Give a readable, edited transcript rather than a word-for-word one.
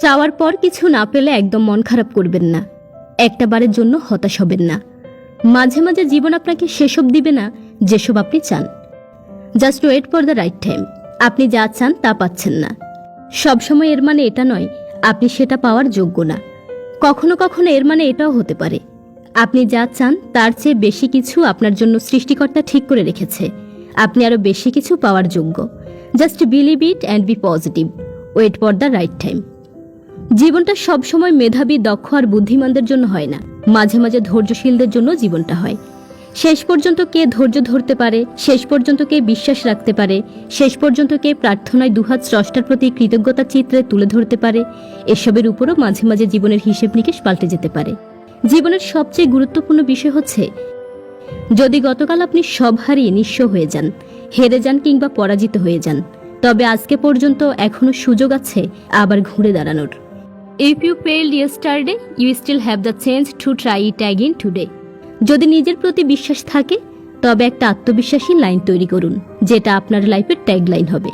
চাওয়ার পর কিছু না পেলে একদম মন খারাপ করবেন না, একটা বারের জন্য হতাশ হবেন না। মাঝে মাঝে জীবন আপনাকে সেসব দিবে না যেসব আপনি চান। Just wait for the right time. আপনি যা চান তা পাচ্ছেন না, সবসময় এর মানে এটা নয় আপনি সেটা পাওয়ার যোগ্য না। কখনো কখনো এর মানে এটাও হতে পারে আপনি যা চান তার চেয়ে বেশি কিছু আপনার জন্য সৃষ্টিকর্তা ঠিক করে রেখেছে, আপনি আরো বেশি কিছু পাওয়ার যোগ্য। Just believe it and be positive. Wait for the right time. জীবনটা সবসময় মেধাবী, দক্ষ আর বুদ্ধিমানদের জন্য হয় না, মাঝে মাঝে ধৈর্যশীলদের জন্য জীবনটা হয়। শেষ পর্যন্ত কে ধৈর্য ধরতে পারে, শেষ পর্যন্ত কে বিশ্বাস রাখতে পারে, শেষ পর্যন্ত কে প্রার্থনায় দুহাত স্রষ্টার প্রতি কৃতজ্ঞতা চিত্রে তুলে ধরতে পারে, এসবের উপরও মাঝে মাঝে জীবনের হিসেব নিকেশ পাল্টে যেতে পারে। জীবনের সবচেয়ে গুরুত্বপূর্ণ বিষয় হচ্ছে, যদি গতকাল আপনি সব হারিয়ে নিঃস্ব হয়ে যান, হেরে যান কিংবা পরাজিত হয়ে যান, তবে আজকে পর্যন্ত এখনো সুযোগ আছে আবার ঘুরে দাঁড়ানোর। If you failed yesterday, you still have the change to try it again today. যদি নিজের প্রতি বিশ্বাস থাকে তবে একটা আত্মবিশ্বাসী লাইন তৈরি করুন, যেটা আপনার লাইফের ট্যাগলাইন হবে।